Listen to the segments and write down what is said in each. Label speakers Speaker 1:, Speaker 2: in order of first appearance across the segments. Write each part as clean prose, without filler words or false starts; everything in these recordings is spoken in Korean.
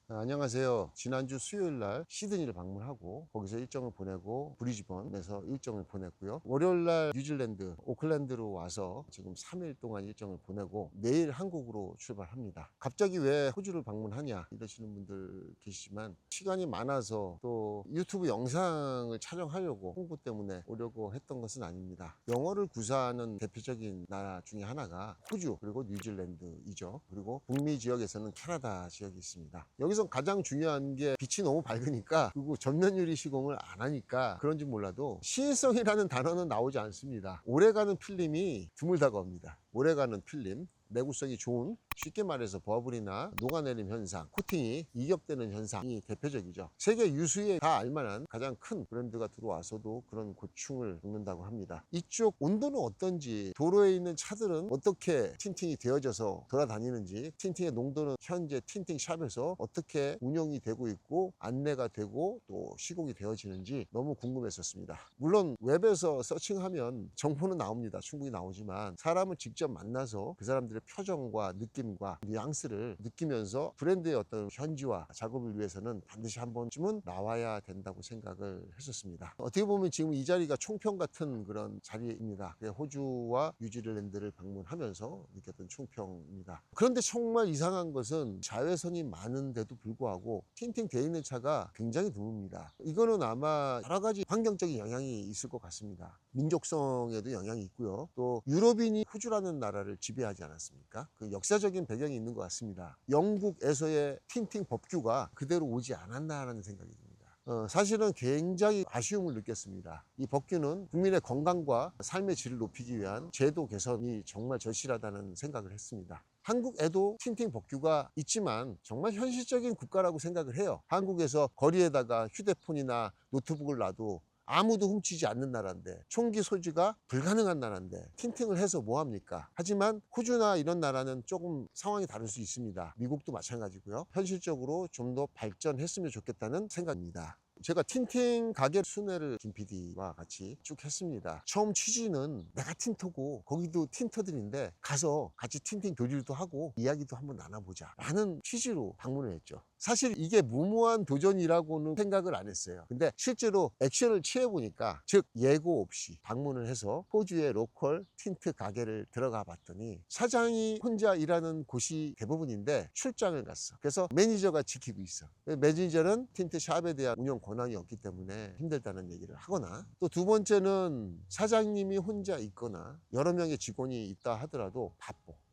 Speaker 1: 안녕하세요. 지난주 수요일 날 시드니를 방문하고 거기서 일정을 보내고 브리즈번에서 일정을 보냈고요. 월요일 날 뉴질랜드 오클랜드로 와서 지금 3일 동안 일정을 보내고 내일 한국으로 출발합니다. 갑자기 왜 호주를 방문하냐 이러시는 분들 계시지만 시간이 많아서 또 유튜브 영상을 촬영하려고 홍보 때문에 오려고 했던 것은 아닙니다. 영어를 구사하는 대표적인 나라 중에 하나가 호주 그리고 뉴질랜드이죠. 그리고 북미 지역에서는 캐나다 지역이 있습니다. 여기서 가장 중요한 게 빛이 너무 밝으니까, 그리고 전면유리 시공을 안 하니까 그런지 몰라도 시인성이라는 단어는 나오지 않습니다. 오래가는 필름이 드물다고 합니다. 오래가는 필름, 내구성이 좋은, 쉽게 말해서 버블이나 녹아내림 현상, 코팅이 이격되는 현상이 대표적이죠. 세계 유수에 다 알만한 가장 큰 브랜드가 들어와서도 그런 고충을 겪는다고 합니다. 이쪽 온도는 어떤지, 도로에 있는 차들은 어떻게 틴팅이 되어져서 돌아다니는지, 틴팅의 농도는 현재 틴팅 샵에서 어떻게 운영이 되고 있고 안내가 되고 또 시공이 되어지는지 너무 궁금했었습니다. 물론 웹에서 서칭하면 정보는 나옵니다. 충분히 나오지만 사람을 직접 만나서 그 사람들의 표정과 느낌과 뉘앙스를 느끼면서 브랜드의 어떤 현지화 작업을 위해서는 반드시 한 번쯤은 나와야 된다고 생각을 했었습니다. 어떻게 보면 지금 이 자리가 총평 같은 그런 자리입니다. 호주와 뉴질랜드를 방문하면서 느꼈던 총평입니다. 그런데 정말 이상한 것은 자외선이 많은데도 불구하고 틴팅 되어 있는 차가 굉장히 드뭅니다. 이거는 아마 여러 가지 환경적인 영향이 있을 것 같습니다. 민족성에도 영향이 있고요. 또 유럽인이 호주라는 나라를 지배하지 않았습니까? 그 역사적인 배경이 있는 것 같습니다. 영국에서의 틴팅 법규가 그대로 오지 않았나라는 생각이 듭니다. 사실은 굉장히 아쉬움을 느꼈습니다. 이 법규는 국민의 건강과 삶의 질을 높이기 위한 제도 개선이 정말 절실하다는 생각을 했습니다. 한국에도 틴팅 법규가 있지만 정말 현실적인 국가라고 생각을 해요. 한국에서 거리에다가 휴대폰이나 노트북을 놔도 아무도 훔치지 않는 나라인데, 총기 소지가 불가능한 나라인데 틴팅을 해서 뭐합니까? 하지만 호주나 이런 나라는 조금 상황이 다를 수 있습니다. 미국도 마찬가지고요. 현실적으로 좀 더 발전했으면 좋겠다는 생각입니다. 제가 틴팅 가게 순회를 김 PD와 같이 쭉 했습니다. 처음 취지는 내가 틴터고 거기도 틴터들인데 가서 같이 틴팅 교류도 하고 이야기도 한번 나눠보자 라는 취지로 방문을 했죠. 사실 이게 무모한 도전이라고는 생각을 안 했어요. 근데 실제로 액션을 취해보니까, 즉 예고 없이 방문을 해서 호주의 로컬 틴트 가게를 들어가 봤더니 사장이 혼자 일하는 곳이 대부분인데 출장을 갔어. 그래서 매니저가 지키고 있어. 매니저는 틴트 샵에 대한 운영 권한이 없기 때문에 힘들다는 얘기를 하거나, 또 두 번째는 사장님이 혼자 있거나 여러 명의 직원이 있다 하더라도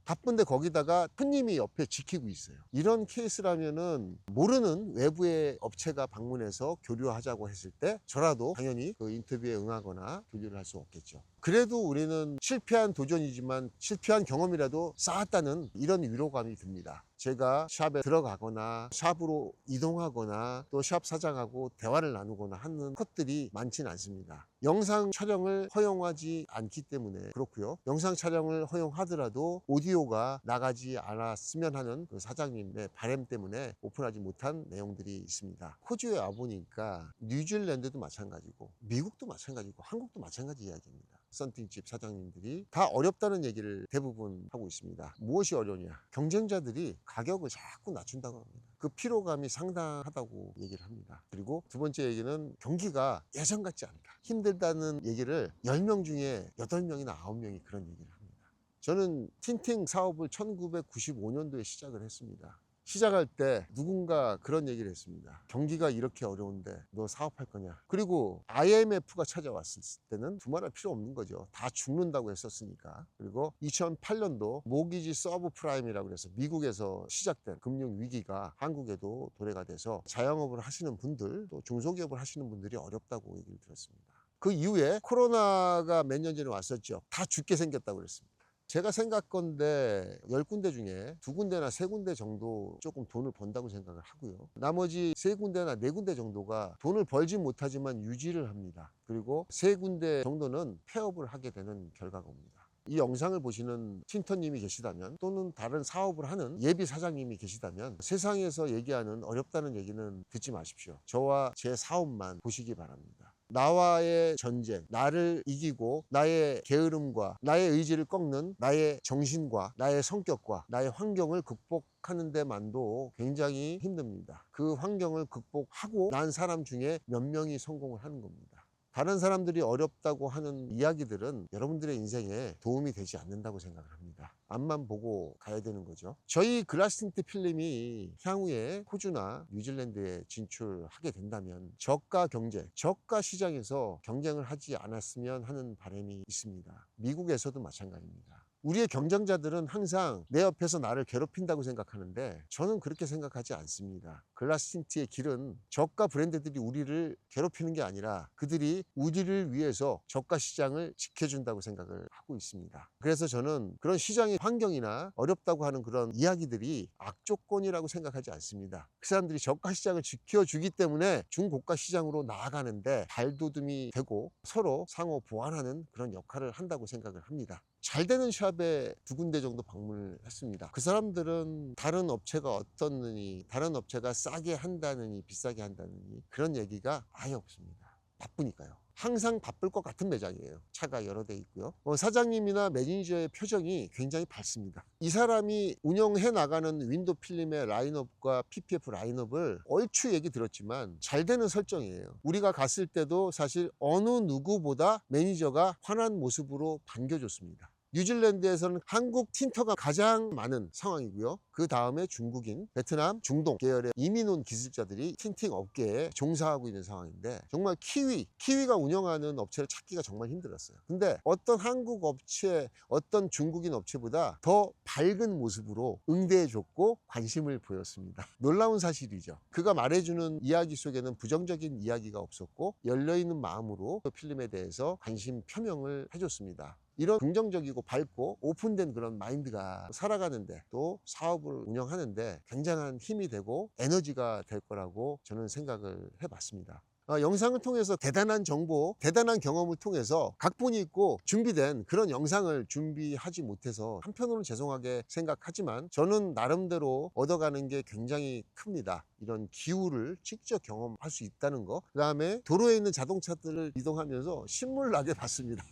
Speaker 1: 바쁜데 거기다가 손님이 옆에 지키고 있어요. 이런 케이스라면은 모르는 외부의 업체가 방문해서 교류하자고 했을 때 저라도 당연히 그 인터뷰에 응하거나 교류를 할 수 없겠죠. 그래도 우리는 실패한 도전이지만 실패한 경험이라도 쌓았다는 이런 위로감이 듭니다. 제가 샵에 들어가거나 샵으로 이동하거나 또 샵 사장하고 대화를 나누거나 하는 것들이 많지는 않습니다. 영상 촬영을 허용하지 않기 때문에 그렇고요. 영상 촬영을 허용하더라도 오디오가 나가지 않았으면 하는 그 사장님의 바람 때문에 오픈하지 못한 내용들이 있습니다. 호주에 와보니까 뉴질랜드도 마찬가지고 미국도 마찬가지고 한국도 마찬가지 이야기입니다. 썬팅집 사장님들이 다 어렵다는 얘기를 대부분 하고 있습니다. 무엇이 어려우냐? 경쟁자들이 가격을 자꾸 낮춘다고 합니다. 그 피로감이 상당하다고 얘기를 합니다. 그리고 두 번째 얘기는 경기가 예전 같지 않다, 힘들다는 얘기를 10명 중에 8명이나 9명이 그런 얘기를 합니다. 저는 틴팅 사업을 1995년도에 시작을 했습니다. 시작할 때 누군가 그런 얘기를 했습니다. 경기가 이렇게 어려운데 너 사업할 거냐? 그리고 IMF가 찾아왔을 때는 두말할 필요 없는 거죠. 다 죽는다고 했었으니까. 그리고 2008년도 모기지 서브프라임이라고 해서 미국에서 시작된 금융위기가 한국에도 도래가 돼서 자영업을 하시는 분들, 또 중소기업을 하시는 분들이 어렵다고 얘기를 들었습니다. 그 이후에 코로나가 몇 년 전에 왔었죠. 다 죽게 생겼다고 그랬습니다. 제가 생각건데 10군데 중에 2군데나 3군데 정도 조금 돈을 번다고 생각을 하고요. 나머지 3군데나 4군데 정도가 돈을 벌지 못하지만 유지를 합니다. 그리고 3군데 정도는 폐업을 하게 되는 결과가 옵니다. 이 영상을 보시는 틴터님이 계시다면, 또는 다른 사업을 하는 예비 사장님이 계시다면 세상에서 얘기하는 어렵다는 얘기는 듣지 마십시오. 저와 제 사업만 보시기 바랍니다. 나와의 전쟁, 나를 이기고 나의 게으름과 나의 의지를 꺾는 나의 정신과 나의 성격과 나의 환경을 극복하는 데만도 굉장히 힘듭니다. 그 환경을 극복하고 난 사람 중에 몇 명이 성공을 하는 겁니다. 다른 사람들이 어렵다고 하는 이야기들은 여러분들의 인생에 도움이 되지 않는다고 생각을 합니다. 앞만 보고 가야 되는 거죠. 저희 글라스틴트 필름이 향후에 호주나 뉴질랜드에 진출하게 된다면 저가 경제, 저가 시장에서 경쟁을 하지 않았으면 하는 바람이 있습니다. 미국에서도 마찬가지입니다. 우리의 경쟁자들은 항상 내 옆에서 나를 괴롭힌다고 생각하는데 저는 그렇게 생각하지 않습니다. 글라스틴트의 길은 저가 브랜드들이 우리를 괴롭히는 게 아니라 그들이 우리를 위해서 저가 시장을 지켜준다고 생각을 하고 있습니다. 그래서 저는 그런 시장의 환경이나 어렵다고 하는 그런 이야기들이 악조건이라고 생각하지 않습니다. 그 사람들이 저가 시장을 지켜주기 때문에 중고가 시장으로 나아가는데 발돋움이 되고 서로 상호 보완하는 그런 역할을 한다고 생각을 합니다. 잘 되는 샵에 2군데 정도 방문을 했습니다. 그 사람들은 다른 업체가 어떻느니, 다른 업체가 싸게 한다느니 비싸게 한다느니 그런 얘기가 아예 없습니다. 바쁘니까요. 항상 바쁠 것 같은 매장이에요. 차가 여러 대 있고요. 사장님이나 매니저의 표정이 굉장히 밝습니다. 이 사람이 운영해 나가는 윈도 필름의 라인업과 PPF 라인업을 얼추 얘기 들었지만 잘 되는 설정이에요. 우리가 갔을 때도 사실 어느 누구보다 매니저가 환한 모습으로 반겨줬습니다. 뉴질랜드에서는 한국 틴터가 가장 많은 상황이고요. 그 다음에 중국인, 베트남, 중동 계열의 이민 온 기술자들이 틴팅 업계에 종사하고 있는 상황인데 정말 키위가 운영하는 업체를 찾기가 정말 힘들었어요. 근데 어떤 한국 업체, 어떤 중국인 업체보다 더 밝은 모습으로 응대해줬고 관심을 보였습니다. 놀라운 사실이죠. 그가 말해주는 이야기 속에는 부정적인 이야기가 없었고 열려있는 마음으로 필름에 대해서 관심 표명을 해줬습니다. 이런 긍정적이고 밝고 오픈된 그런 마인드가 살아가는데 또 사업을 운영하는데 굉장한 힘이 되고 에너지가 될 거라고 저는 생각을 해봤습니다. 영상을 통해서 대단한 정보, 대단한 경험을 통해서 각본이 있고 준비된 그런 영상을 준비하지 못해서 한편으로는 죄송하게 생각하지만 저는 나름대로 얻어가는 게 굉장히 큽니다. 이런 기후를 직접 경험할 수 있다는 거. 그 다음에 도로에 있는 자동차들을 이동하면서 신물나게 봤습니다.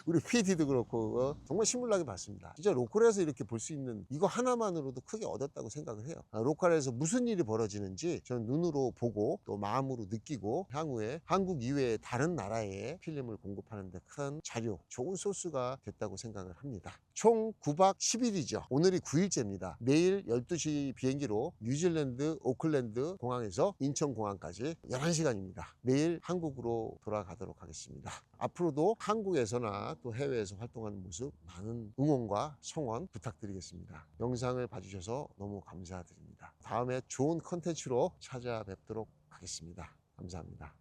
Speaker 1: 우리 PD도 그렇고 정말 신물나게 봤습니다. 진짜 로컬에서 이렇게 볼 수 있는 이거 하나만으로도 크게 얻었다고 생각을 해요. 로컬에서 무슨 일이 벌어지는지 저는 눈으로 보고 또 마음으로 느끼고 향후에 한국 이외의 다른 나라에 필름을 공급하는 데 큰 자료, 좋은 소스가 됐다고 생각을 합니다. 총 9박 10일이죠. 오늘이 9일째입니다. 내일 12시 비행기로 뉴질랜드 오클랜드 공항에서 인천공항까지 11시간입니다. 내일 한국으로 돌아가도록 하겠습니다. 앞으로도 한국에서나 또 해외에서 활동하는 모습 많은 응원과 성원 부탁드리겠습니다. 영상을 봐주셔서 너무 감사드립니다. 다음에 좋은 컨텐츠로 찾아뵙도록 하겠습니다. 감사합니다.